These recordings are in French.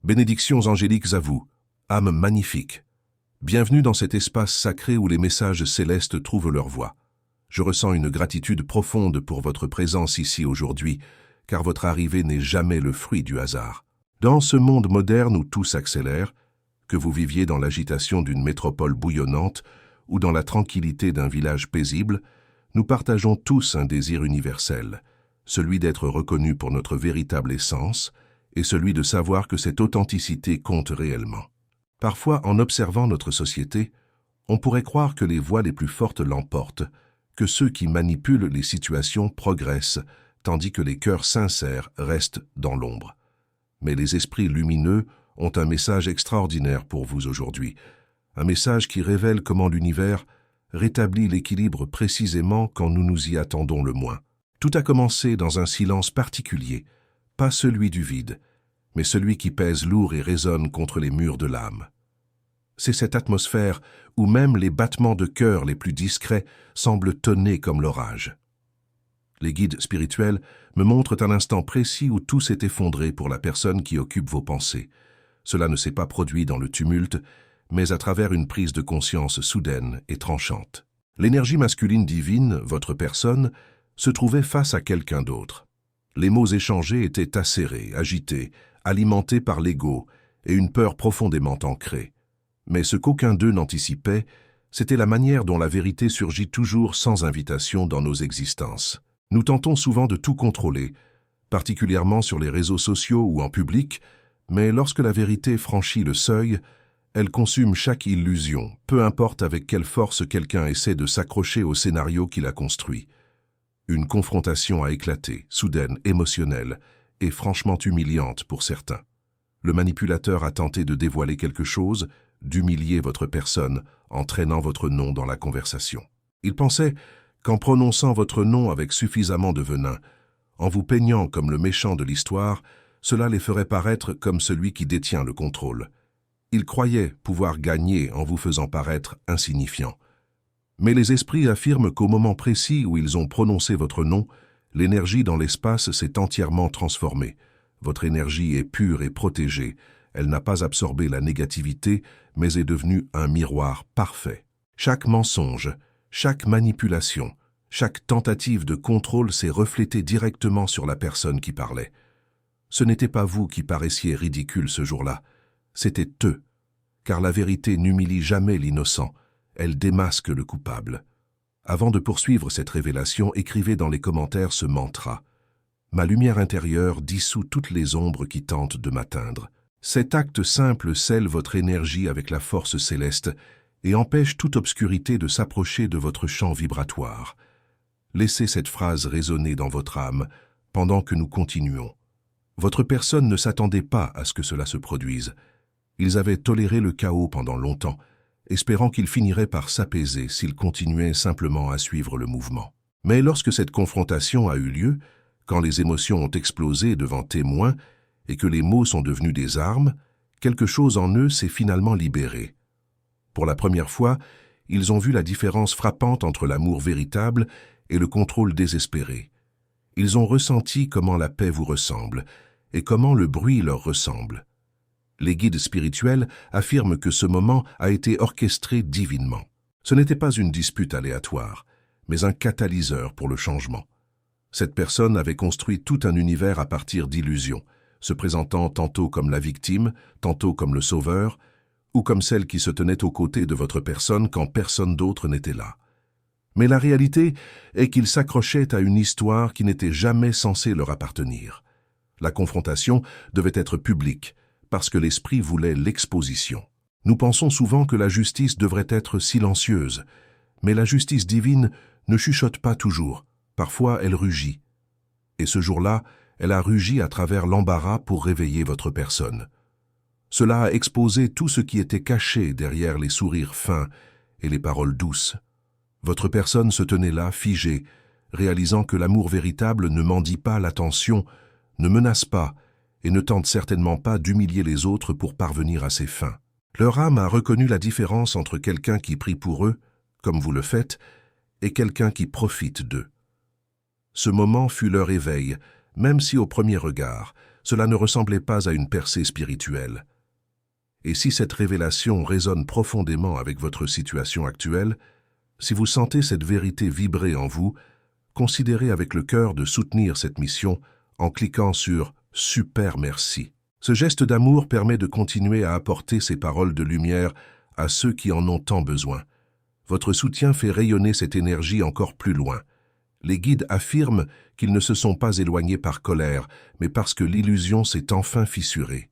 Bénédictions angéliques à vous, âmes magnifiques. Bienvenue dans cet espace sacré où les messages célestes trouvent leur voie. Je ressens une gratitude profonde pour votre présence ici aujourd'hui, car votre arrivée n'est jamais le fruit du hasard. Dans ce monde moderne où tout s'accélère, que vous viviez dans l'agitation d'une métropole bouillonnante ou dans la tranquillité d'un village paisible, nous partageons tous un désir universel, celui d'être reconnus pour notre véritable essence et celui de savoir que cette authenticité compte réellement. Parfois, en observant notre société, on pourrait croire que les voix les plus fortes l'emportent, que ceux qui manipulent les situations progressent, tandis que les cœurs sincères restent dans l'ombre. Mais les esprits lumineux ont un message extraordinaire pour vous aujourd'hui, un message qui révèle comment l'univers rétablit l'équilibre précisément quand nous nous y attendons le moins. Tout a commencé dans un silence particulier, pas celui du vide, mais celui qui pèse lourd et résonne contre les murs de l'âme. C'est cette atmosphère où même les battements de cœur les plus discrets semblent tonner comme l'orage. Les guides spirituels me montrent un instant précis où tout s'est effondré pour la personne qui occupe vos pensées. Cela ne s'est pas produit dans le tumulte, mais à travers une prise de conscience soudaine et tranchante. L'énergie masculine divine, votre personne, se trouvait face à quelqu'un d'autre. Les mots échangés étaient acérés, agités, alimentés par l'ego et une peur profondément ancrée. Mais ce qu'aucun d'eux n'anticipait, c'était la manière dont la vérité surgit toujours sans invitation dans nos existences. Nous tentons souvent de tout contrôler, particulièrement sur les réseaux sociaux ou en public, mais lorsque la vérité franchit le seuil, elle consume chaque illusion, peu importe avec quelle force quelqu'un essaie de s'accrocher au scénario qu'il a construit. Une confrontation a éclaté, soudaine, émotionnelle, et franchement humiliante pour certains. Le manipulateur a tenté de dévoiler quelque chose, d'humilier votre personne en traînant votre nom dans la conversation. Il pensait qu'en prononçant votre nom avec suffisamment de venin, en vous peignant comme le méchant de l'histoire, cela les ferait paraître comme celui qui détient le contrôle. Il croyait pouvoir gagner en vous faisant paraître insignifiant. Mais les esprits affirment qu'au moment précis où ils ont prononcé votre nom, l'énergie dans l'espace s'est entièrement transformée. Votre énergie est pure et protégée. Elle n'a pas absorbé la négativité, mais est devenue un miroir parfait. Chaque mensonge, chaque manipulation, chaque tentative de contrôle s'est reflétée directement sur la personne qui parlait. Ce n'était pas vous qui paraissiez ridicule ce jour-là, c'était eux. Car la vérité n'humilie jamais l'innocent, elle démasque le coupable. Avant de poursuivre cette révélation, écrivez dans les commentaires ce mantra. Ma lumière intérieure dissout toutes les ombres qui tentent de m'atteindre. Cet acte simple scelle votre énergie avec la force céleste et empêche toute obscurité de s'approcher de votre champ vibratoire. Laissez cette phrase résonner dans votre âme pendant que nous continuons. Votre personne ne s'attendait pas à ce que cela se produise. Ils avaient toléré le chaos pendant longtemps, espérant qu'il finirait par s'apaiser s'il continuait simplement à suivre le mouvement. Mais lorsque cette confrontation a eu lieu, quand les émotions ont explosé devant témoins et que les mots sont devenus des armes, quelque chose en eux s'est finalement libéré. Pour la première fois, ils ont vu la différence frappante entre l'amour véritable et le contrôle désespéré. Ils ont ressenti comment la paix vous ressemble et comment le bruit leur ressemble. Les guides spirituels affirment que ce moment a été orchestré divinement. Ce n'était pas une dispute aléatoire, mais un catalyseur pour le changement. Cette personne avait construit tout un univers à partir d'illusions, se présentant tantôt comme la victime, tantôt comme le sauveur, ou comme celle qui se tenait aux côtés de votre personne quand personne d'autre n'était là. Mais la réalité est qu'ils s'accrochaient à une histoire qui n'était jamais censée leur appartenir. La confrontation devait être publique, parce que l'esprit voulait l'exposition. Nous pensons souvent que la justice devrait être silencieuse, mais la justice divine ne chuchote pas toujours, parfois elle rugit. Et ce jour-là, elle a rugi à travers l'embarras pour réveiller votre personne. Cela a exposé tout ce qui était caché derrière les sourires fins et les paroles douces. Votre personne se tenait là, figée, réalisant que l'amour véritable ne mendie pas l'attention, ne menace pas, et ne tente certainement pas d'humilier les autres pour parvenir à ses fins. Leur âme a reconnu la différence entre quelqu'un qui prie pour eux, comme vous le faites, et quelqu'un qui profite d'eux. Ce moment fut leur éveil, même si au premier regard, Cela ne ressemblait pas à une percée spirituelle. Et si cette révélation résonne profondément avec votre situation actuelle, si vous sentez cette vérité vibrer en vous, considérez avec le cœur de soutenir cette mission en cliquant sur « Super merci ». Ce geste d'amour permet de continuer à apporter ces paroles de lumière à ceux qui en ont tant besoin. Votre soutien fait rayonner cette énergie encore plus loin. Les guides affirment qu'ils ne se sont pas éloignés par colère, mais parce que l'illusion s'est enfin fissurée.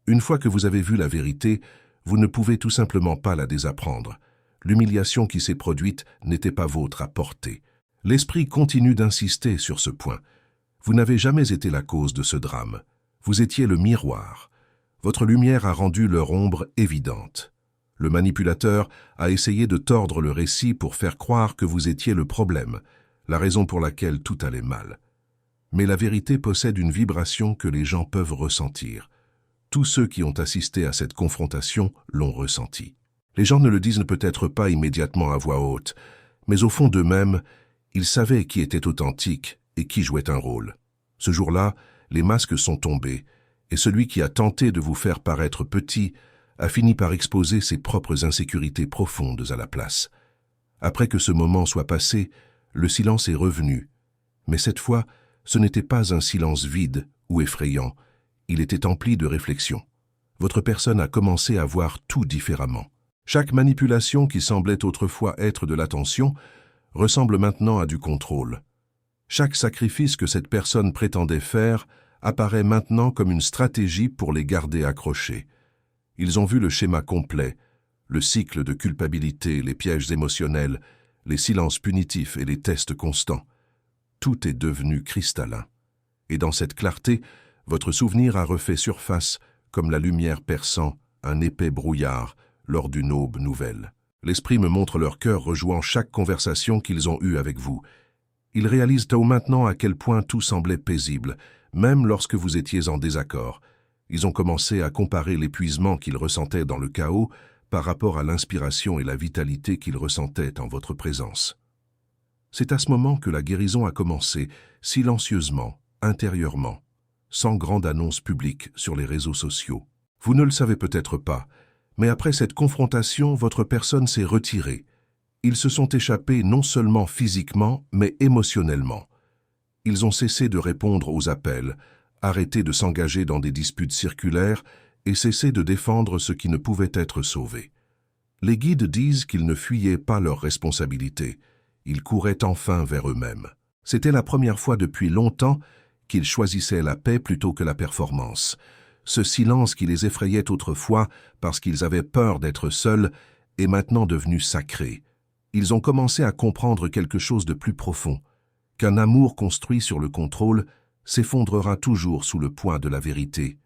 Une fois que vous avez vu la vérité, vous ne pouvez tout simplement pas la désapprendre. L'humiliation qui s'est produite n'était pas vôtre à porter. L'esprit continue d'insister sur ce point. Vous n'avez jamais été la cause de ce drame. Vous étiez le miroir. Votre lumière a rendu leur ombre évidente. Le manipulateur a essayé de tordre le récit pour faire croire que vous étiez le problème, la raison pour laquelle tout allait mal. Mais la vérité possède une vibration que les gens peuvent ressentir. Tous ceux qui ont assisté à cette confrontation l'ont ressenti. Les gens ne le disent peut-être pas immédiatement à voix haute, mais au fond d'eux-mêmes, ils savaient qui était authentique et qui jouait un rôle. Ce jour-là, les masques sont tombés, et celui qui a tenté de vous faire paraître petit a fini par exposer ses propres insécurités profondes à la place. Après que ce moment soit passé, le silence est revenu. Mais cette fois, ce n'était pas un silence vide ou effrayant, il était empli de réflexion. Votre personne a commencé à voir tout différemment. Chaque manipulation qui semblait autrefois être de l'attention ressemble maintenant à du contrôle. Chaque sacrifice que cette personne prétendait faire apparaît maintenant comme une stratégie pour les garder accrochés. Ils ont vu le schéma complet, le cycle de culpabilité, les pièges émotionnels, les silences punitifs et les tests constants. Tout est devenu cristallin. Et dans cette clarté, votre souvenir a refait surface comme la lumière perçant un épais brouillard lors d'une aube nouvelle. L'esprit me montre leur cœur rejouant chaque conversation qu'ils ont eue avec vous. Ils réalisent maintenant à quel point tout semblait paisible, même lorsque vous étiez en désaccord. Ils ont commencé à comparer l'épuisement qu'ils ressentaient dans le chaos par rapport à l'inspiration et la vitalité qu'ils ressentaient en votre présence. C'est à ce moment que la guérison a commencé, silencieusement, intérieurement, sans grande annonce publique sur les réseaux sociaux. Vous ne le savez peut-être pas, mais après cette confrontation, votre personne s'est retirée. Ils se sont échappés non seulement physiquement, mais émotionnellement. Ils ont cessé de répondre aux appels, arrêté de s'engager dans des disputes circulaires et cessé de défendre ce qui ne pouvait être sauvé. Les guides disent qu'ils ne fuyaient pas leurs responsabilités. Ils couraient enfin vers eux-mêmes. C'était la première fois depuis longtemps qu'ils choisissaient la paix plutôt que la performance. Ce silence qui les effrayait autrefois parce qu'ils avaient peur d'être seuls est maintenant devenu sacré. Ils ont commencé à comprendre quelque chose de plus profond, qu'un amour construit sur le contrôle s'effondrera toujours sous le poids de la vérité.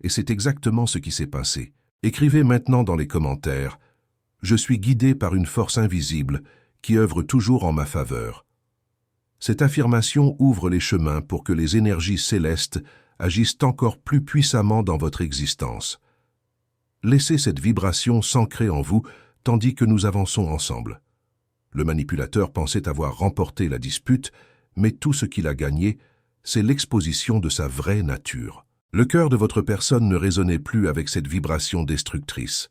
Et c'est exactement ce qui s'est passé. Écrivez maintenant dans les commentaires « Je suis guidé par une force invisible qui œuvre toujours en ma faveur ». Cette affirmation ouvre les chemins pour que les énergies célestes agissent encore plus puissamment dans votre existence. Laissez cette vibration s'ancrer en vous tandis que nous avançons ensemble. Le manipulateur pensait avoir remporté la dispute, mais tout ce qu'il a gagné, c'est l'exposition de sa vraie nature. Le cœur de votre personne ne résonnait plus avec cette vibration destructrice.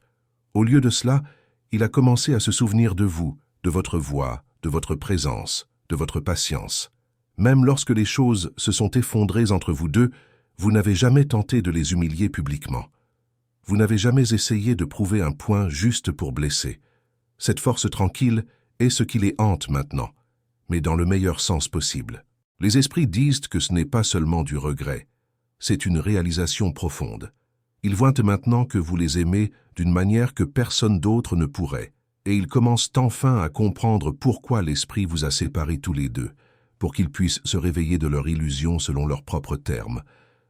Au lieu de cela, il a commencé à se souvenir de vous, de votre voix, de votre présence, de votre patience. Même lorsque les choses se sont effondrées entre vous deux, vous n'avez jamais tenté de les humilier publiquement. Vous n'avez jamais essayé de prouver un point juste pour blesser. Cette force tranquille est ce qui les hante maintenant, mais dans le meilleur sens possible. Les esprits disent que ce n'est pas seulement du regret, c'est une réalisation profonde. Ils voient maintenant que vous les aimez d'une manière que personne d'autre ne pourrait, et ils commencent enfin à comprendre pourquoi l'esprit vous a séparés tous les deux, pour qu'ils puissent se réveiller de leur illusion selon leurs propres termes,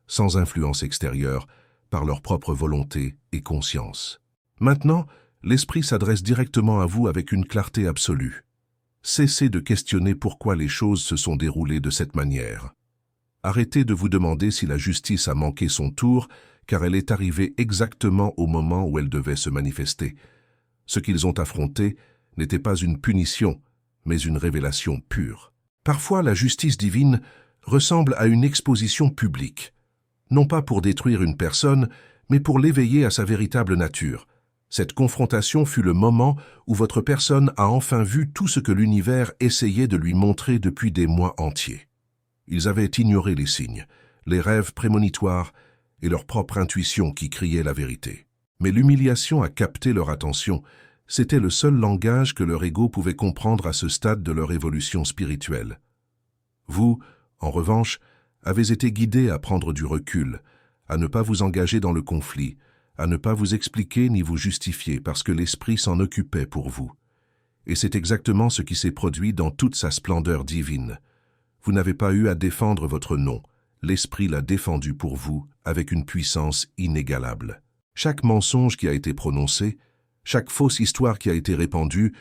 sans influence extérieure, par leur propre volonté et conscience. Maintenant, l'esprit s'adresse directement à vous avec une clarté absolue. Cessez de questionner pourquoi les choses se sont déroulées de cette manière. Arrêtez de vous demander si la justice a manqué son tour, car elle est arrivée exactement au moment où elle devait se manifester. Ce qu'ils ont affronté n'était pas une punition, mais une révélation pure. Parfois, la justice divine ressemble à une exposition publique. non pas pour détruire une personne, mais pour l'éveiller à sa véritable nature. Cette confrontation fut le moment où votre personne a enfin vu tout ce que l'univers essayait de lui montrer depuis des mois entiers. Ils avaient ignoré les signes, les rêves prémonitoires et leur propre intuition qui criait la vérité. Mais l'humiliation a capté leur attention. C'était le seul langage que leur ego pouvait comprendre à ce stade de leur évolution spirituelle. Vous, en revanche, avez été guidé à prendre du recul, à ne pas vous engager dans le conflit, à ne pas vous expliquer ni vous justifier parce que l'esprit s'en occupait pour vous. Et c'est exactement ce qui s'est produit dans toute sa splendeur divine. Vous n'avez pas eu à défendre votre nom, l'esprit l'a défendu pour vous avec une puissance inégalable. Chaque mensonge qui a été prononcé, chaque fausse histoire qui a été répandue,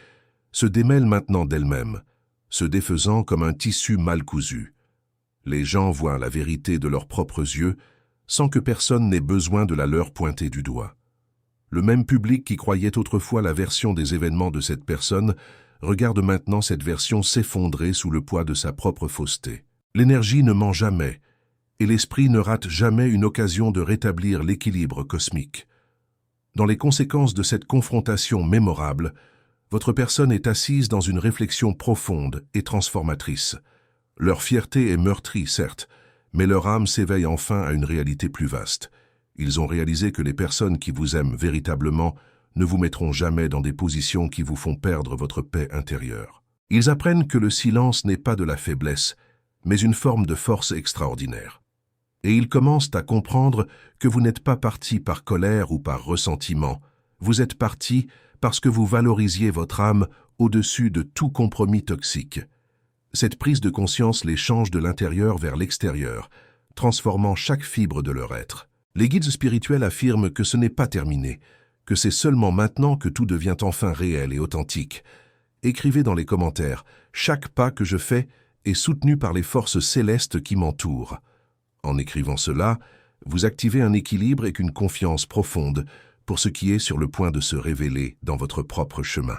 se démêle maintenant d'elle-même, se défaisant comme un tissu mal cousu. Les gens voient la vérité de leurs propres yeux, sans que personne n'ait besoin de la leur pointer du doigt. Le même public qui croyait autrefois la version des événements de cette personne regarde maintenant cette version s'effondrer sous le poids de sa propre fausseté. L'énergie ne ment jamais, et l'esprit ne rate jamais une occasion de rétablir l'équilibre cosmique. Dans les conséquences de cette confrontation mémorable, votre personne est assise dans une réflexion profonde et transformatrice. Leur fierté est meurtrie, certes, mais leur âme s'éveille enfin à une réalité plus vaste. Ils ont réalisé que les personnes qui vous aiment véritablement ne vous mettront jamais dans des positions qui vous font perdre votre paix intérieure. Ils apprennent que le silence n'est pas de la faiblesse, mais une forme de force extraordinaire. Et ils commencent à comprendre que vous n'êtes pas parti par colère ou par ressentiment, vous êtes parti parce que vous valorisiez votre âme au-dessus de tout compromis toxique. Cette prise de conscience les change de l'intérieur vers l'extérieur, transformant chaque fibre de leur être. Les guides spirituels affirment que ce n'est pas terminé, que c'est seulement maintenant que tout devient enfin réel et authentique. Écrivez dans les commentaires, chaque pas que je fais est soutenu par les forces célestes qui m'entourent. En écrivant cela, vous activez un équilibre et une confiance profonde pour ce qui est sur le point de se révéler dans votre propre chemin.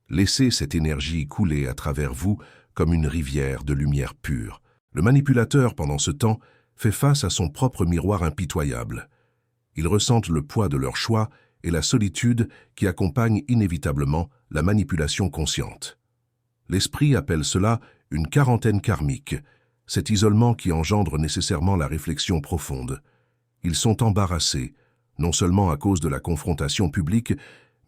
Laissez cette énergie couler à travers vous comme une rivière de lumière pure. Le manipulateur, pendant ce temps, fait face à son propre miroir impitoyable. Ils ressentent le poids de leur choix et la solitude qui accompagne inévitablement la manipulation consciente. L'esprit appelle cela une quarantaine karmique, cet isolement qui engendre nécessairement la réflexion profonde. Ils sont embarrassés, non seulement à cause de la confrontation publique,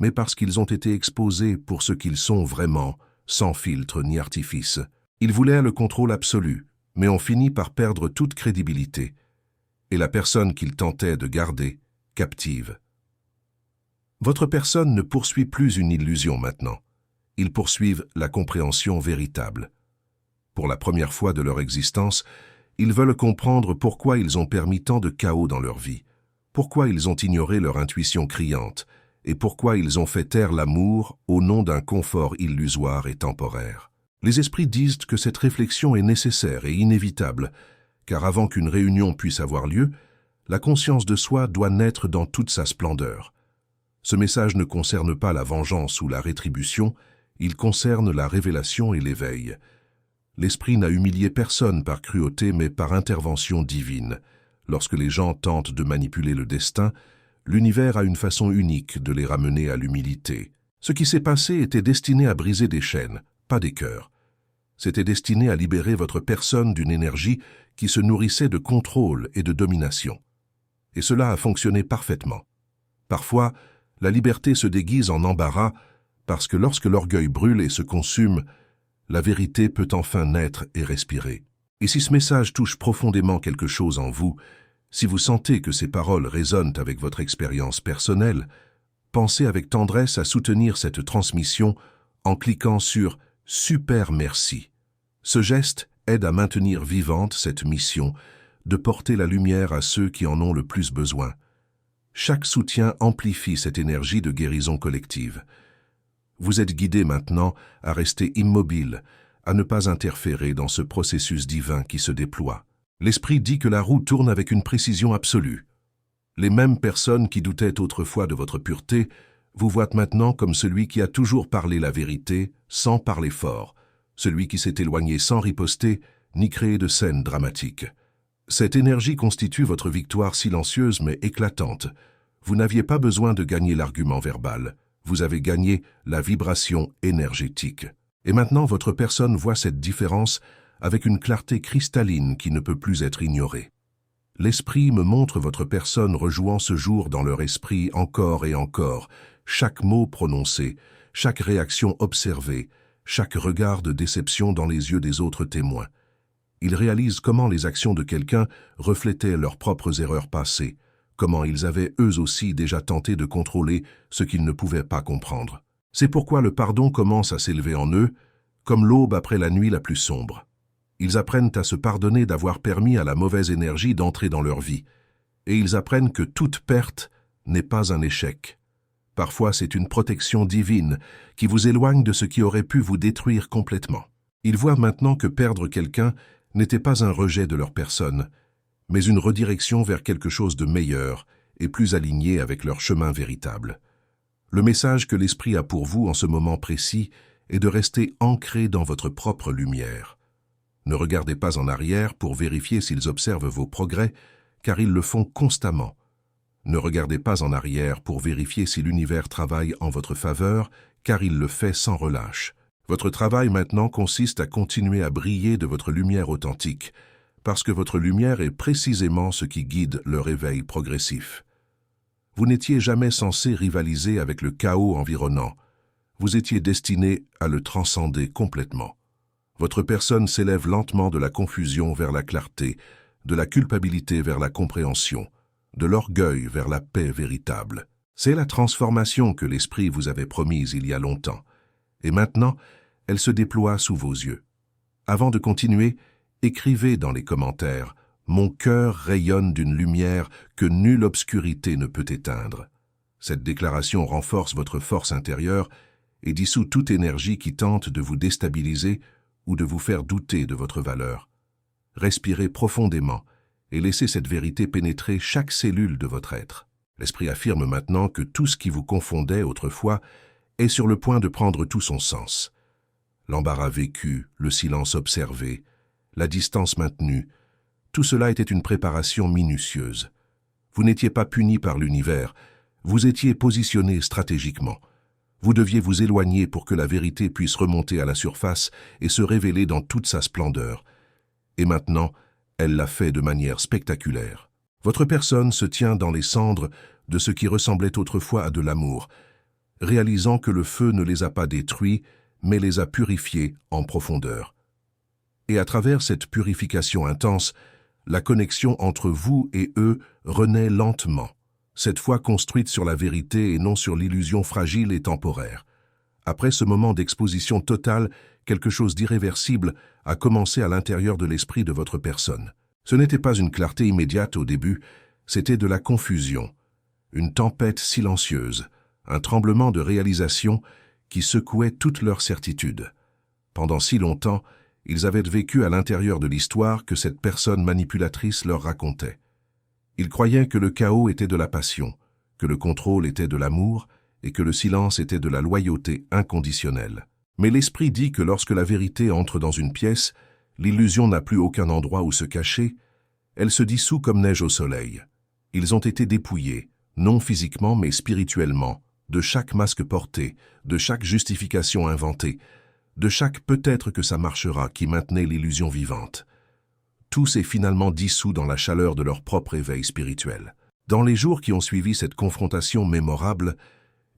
mais parce qu'ils ont été exposés pour ce qu'ils sont vraiment, sans filtre ni artifice. Ils voulaient le contrôle absolu, mais ont fini par perdre toute crédibilité, et la personne qu'ils tentaient de garder, captive. Votre personne ne poursuit plus une illusion maintenant. Ils poursuivent la compréhension véritable. Pour la première fois de leur existence, ils veulent comprendre pourquoi ils ont permis tant de chaos dans leur vie, pourquoi ils ont ignoré leur intuition criante, et pourquoi ils ont fait taire l'amour au nom d'un confort illusoire et temporaire. Les esprits disent que cette réflexion est nécessaire et inévitable, car avant qu'une réunion puisse avoir lieu, la conscience de soi doit naître dans toute sa splendeur. Ce message ne concerne pas la vengeance ou la rétribution, il concerne la révélation et l'éveil. L'esprit n'a humilié personne par cruauté mais par intervention divine. Lorsque les gens tentent de manipuler le destin, l'univers a une façon unique de les ramener à l'humilité. Ce qui s'est passé était destiné à briser des chaînes, pas des cœurs. C'était destiné à libérer votre personne d'une énergie qui se nourrissait de contrôle et de domination. Et cela a fonctionné parfaitement. Parfois, la liberté se déguise en embarras parce que lorsque l'orgueil brûle et se consume, la vérité peut enfin naître et respirer. Et si ce message touche profondément quelque chose en vous, si vous sentez que ces paroles résonnent avec votre expérience personnelle, pensez avec tendresse à soutenir cette transmission en cliquant sur « Super merci ». Ce geste aide à maintenir vivante cette mission de porter la lumière à ceux qui en ont le plus besoin. Chaque soutien amplifie cette énergie de guérison collective. Vous êtes guidé maintenant à rester immobile, à ne pas interférer dans ce processus divin qui se déploie. L'esprit dit que la roue tourne avec une précision absolue. Les mêmes personnes qui doutaient autrefois de votre pureté vous voient maintenant comme celui qui a toujours parlé la vérité sans parler fort, celui qui s'est éloigné sans riposter ni créer de scènes dramatiques. Cette énergie constitue votre victoire silencieuse mais éclatante. Vous n'aviez pas besoin de gagner l'argument verbal. Vous avez gagné la vibration énergétique. Et maintenant, votre personne voit cette différence avec une clarté cristalline qui ne peut plus être ignorée. L'esprit me montre votre personne rejouant ce jour dans leur esprit encore et encore, chaque mot prononcé, chaque réaction observée, chaque regard de déception dans les yeux des autres témoins. Ils réalisent comment les actions de quelqu'un reflétaient leurs propres erreurs passées, comment ils avaient eux aussi déjà tenté de contrôler ce qu'ils ne pouvaient pas comprendre. C'est pourquoi le pardon commence à s'élever en eux, comme l'aube après la nuit la plus sombre. Ils apprennent à se pardonner d'avoir permis à la mauvaise énergie d'entrer dans leur vie, et ils apprennent que toute perte n'est pas un échec. Parfois, c'est une protection divine qui vous éloigne de ce qui aurait pu vous détruire complètement. Ils voient maintenant que perdre quelqu'un n'était pas un rejet de leur personne, mais une redirection vers quelque chose de meilleur et plus aligné avec leur chemin véritable. Le message que l'esprit a pour vous en ce moment précis est de rester ancré dans votre propre lumière. Ne regardez pas en arrière pour vérifier s'ils observent vos progrès, car ils le font constamment. Ne regardez pas en arrière pour vérifier si l'univers travaille en votre faveur, car il le fait sans relâche. Votre travail maintenant consiste à continuer à briller de votre lumière authentique, parce que votre lumière est précisément ce qui guide le réveil progressif. Vous n'étiez jamais censé rivaliser avec le chaos environnant. Vous étiez destiné à le transcender complètement. Votre personne s'élève lentement de la confusion vers la clarté, de la culpabilité vers la compréhension, de l'orgueil vers la paix véritable. C'est la transformation que l'esprit vous avait promise il y a longtemps. Et maintenant, elle se déploie sous vos yeux. Avant de continuer, écrivez dans les commentaires « Mon cœur rayonne d'une lumière que nulle obscurité ne peut éteindre ». Cette déclaration renforce votre force intérieure et dissout toute énergie qui tente de vous déstabiliser ou de vous faire douter de votre valeur. Respirez profondément et laissez cette vérité pénétrer chaque cellule de votre être. L'esprit affirme maintenant que tout ce qui vous confondait autrefois est sur le point de prendre tout son sens. L'embarras vécu, le silence observé, la distance maintenue, tout cela était une préparation minutieuse. Vous n'étiez pas puni par l'univers, vous étiez positionné stratégiquement. Vous deviez vous éloigner pour que la vérité puisse remonter à la surface et se révéler dans toute sa splendeur. Et maintenant, elle l'a fait de manière spectaculaire. Votre personne se tient dans les cendres de ce qui ressemblait autrefois à de l'amour, réalisant que le feu ne les a pas détruits, mais les a purifiés en profondeur. Et à travers cette purification intense, la connexion entre vous et eux renaît lentement, cette fois construite sur la vérité et non sur l'illusion fragile et temporaire. Après ce moment d'exposition totale, quelque chose d'irréversible a commencé à l'intérieur de l'esprit de votre personne. Ce n'était pas une clarté immédiate au début, c'était de la confusion, une tempête silencieuse, un tremblement de réalisation qui secouait toute leur certitude. Pendant si longtemps, ils avaient vécu à l'intérieur de l'histoire que cette personne manipulatrice leur racontait. Ils croyaient que le chaos était de la passion, que le contrôle était de l'amour et que le silence était de la loyauté inconditionnelle. Mais l'esprit dit que lorsque la vérité entre dans une pièce, l'illusion n'a plus aucun endroit où se cacher, elle se dissout comme neige au soleil. Ils ont été dépouillés, non physiquement mais spirituellement, de chaque masque porté, de chaque justification inventée, de chaque peut-être que ça marchera qui maintenait l'illusion vivante. Tout s'est finalement dissous dans la chaleur de leur propre éveil spirituel. Dans les jours qui ont suivi cette confrontation mémorable,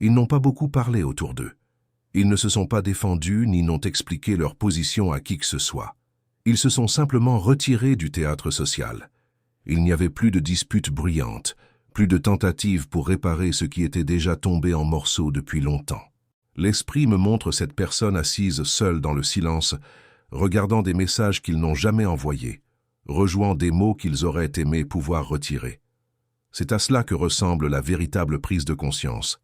ils n'ont pas beaucoup parlé autour d'eux. Ils ne se sont pas défendus ni n'ont expliqué leur position à qui que ce soit. Ils se sont simplement retirés du théâtre social. Il n'y avait plus de disputes bruyantes, plus de tentatives pour réparer ce qui était déjà tombé en morceaux depuis longtemps. L'esprit me montre cette personne assise seule dans le silence, regardant des messages qu'ils n'ont jamais envoyés, rejouant des mots qu'ils auraient aimé pouvoir retirer. C'est à cela que ressemble la véritable prise de conscience.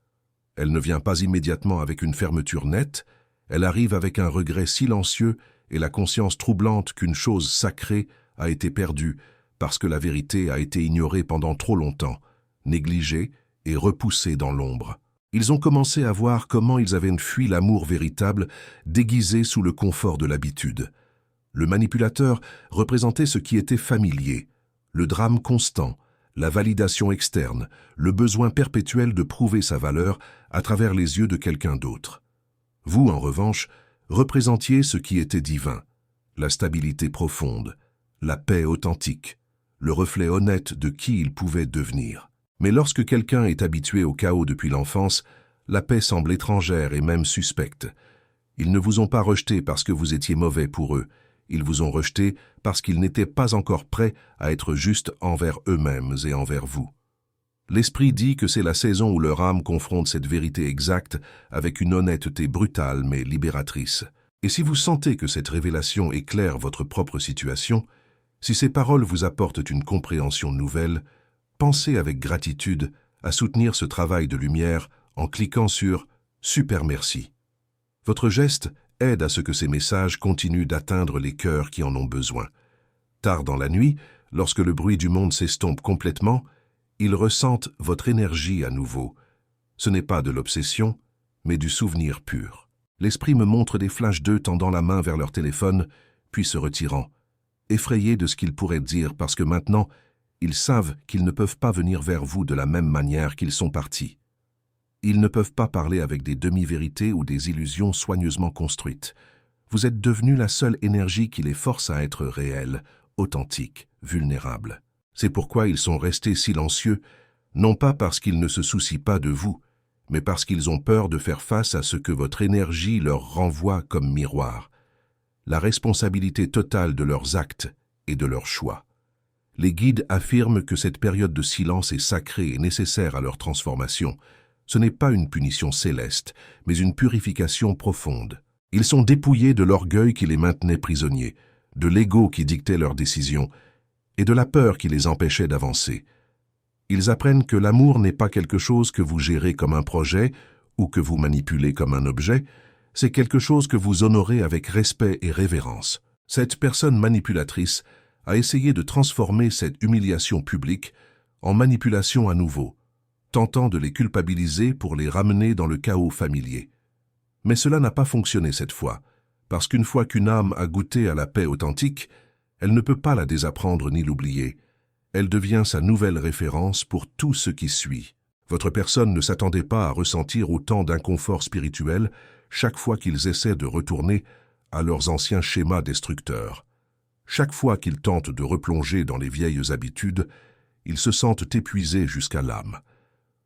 Elle ne vient pas immédiatement avec une fermeture nette, elle arrive avec un regret silencieux et la conscience troublante qu'une chose sacrée a été perdue parce que la vérité a été ignorée pendant trop longtemps, négligés et repoussés dans l'ombre. Ils ont commencé à voir comment ils avaient fui l'amour véritable, déguisé sous le confort de l'habitude. Le manipulateur représentait ce qui était familier, Le drame constant, la validation externe, le besoin perpétuel de prouver sa valeur à travers les yeux de quelqu'un d'autre. Vous, en revanche, représentiez ce qui était divin, la stabilité profonde, la paix authentique, le reflet honnête de qui il pouvait devenir. Mais lorsque quelqu'un est habitué au chaos depuis l'enfance, la paix semble étrangère et même suspecte. Ils ne vous ont pas rejeté parce que vous étiez mauvais pour eux, ils vous ont rejeté parce qu'ils n'étaient pas encore prêts à être justes envers eux-mêmes et envers vous. L'esprit dit que c'est la saison où leur âme confronte cette vérité exacte avec une honnêteté brutale mais libératrice. Et si vous sentez que cette révélation éclaire votre propre situation, si ces paroles vous apportent une compréhension nouvelle, pensez avec gratitude à soutenir ce travail de lumière en cliquant sur « Super merci ». Votre geste aide à ce que ces messages continuent d'atteindre les cœurs qui en ont besoin. Tard dans la nuit, lorsque le bruit du monde s'estompe complètement, ils ressentent votre énergie à nouveau. Ce n'est pas de l'obsession, mais du souvenir pur. L'esprit me montre des flashs d'eux tendant la main vers leur téléphone, puis se retirant, effrayés de ce qu'ils pourraient dire parce que maintenant, ils savent qu'ils ne peuvent pas venir vers vous de la même manière qu'ils sont partis. Ils ne peuvent pas parler avec des demi-vérités ou des illusions soigneusement construites. Vous êtes devenu la seule énergie qui les force à être réels, authentiques, vulnérables. C'est pourquoi ils sont restés silencieux, non pas parce qu'ils ne se soucient pas de vous, mais parce qu'ils ont peur de faire face à ce que votre énergie leur renvoie comme miroir. La responsabilité totale de leurs actes et de leurs choix. Les guides affirment que cette période de silence est sacrée et nécessaire à leur transformation. Ce n'est pas une punition céleste, mais une purification profonde. Ils sont dépouillés de l'orgueil qui les maintenait prisonniers, de l'ego qui dictait leurs décisions, et de la peur qui les empêchait d'avancer. Ils apprennent que l'amour n'est pas quelque chose que vous gérez comme un projet ou que vous manipulez comme un objet, c'est quelque chose que vous honorez avec respect et révérence. Cette personne manipulatrice a essayé de transformer cette humiliation publique en manipulation à nouveau, tentant de les culpabiliser pour les ramener dans le chaos familier. Mais cela n'a pas fonctionné cette fois, parce qu'une fois qu'une âme a goûté à la paix authentique, elle ne peut pas la désapprendre ni l'oublier. Elle devient sa nouvelle référence pour tout ce qui suit. Votre personne ne s'attendait pas à ressentir autant d'inconfort spirituel chaque fois qu'ils essaient de retourner à leurs anciens schémas destructeurs. Chaque fois qu'ils tentent de replonger dans les vieilles habitudes, ils se sentent épuisés jusqu'à l'âme.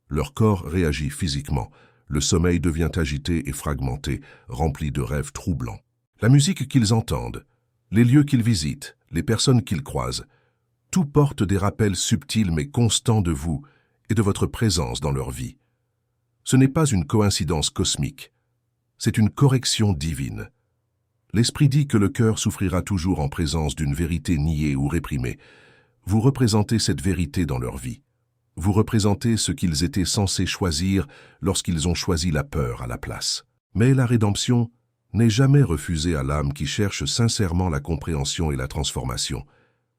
Leur corps réagit physiquement, le sommeil devient agité et fragmenté, rempli de rêves troublants. La musique qu'ils entendent, les lieux qu'ils visitent, les personnes qu'ils croisent, tout porte des rappels subtils mais constants de vous et de votre présence dans leur vie. Ce n'est pas une coïncidence cosmique, c'est une correction divine. L'esprit dit que le cœur souffrira toujours en présence d'une vérité niée ou réprimée. Vous représentez cette vérité dans leur vie. Vous représentez ce qu'ils étaient censés choisir lorsqu'ils ont choisi la peur à la place. Mais la rédemption n'est jamais refusée à l'âme qui cherche sincèrement la compréhension et la transformation.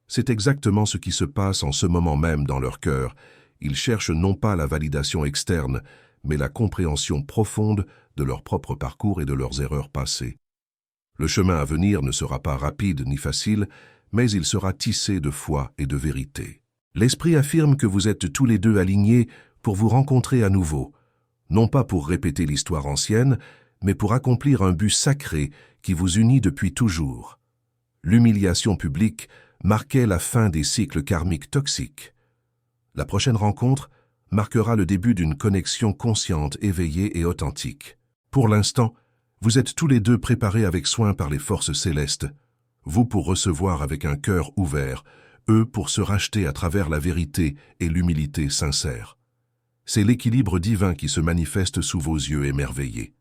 C'est exactement ce qui se passe en ce moment même dans leur cœur. Ils cherchent non pas la validation externe, mais la compréhension profonde de leur propre parcours et de leurs erreurs passées. Le chemin à venir ne sera pas rapide ni facile, mais il sera tissé de foi et de vérité. L'esprit affirme que vous êtes tous les deux alignés pour vous rencontrer à nouveau, non pas pour répéter l'histoire ancienne, mais pour accomplir un but sacré qui vous unit depuis toujours. L'humiliation publique marquait la fin des cycles karmiques toxiques. La prochaine rencontre marquera le début d'une connexion consciente, éveillée et authentique. Pour l'instant, vous êtes tous les deux préparés avec soin par les forces célestes, vous pour recevoir avec un cœur ouvert, eux pour se racheter à travers la vérité et l'humilité sincère. C'est l'équilibre divin qui se manifeste sous vos yeux émerveillés.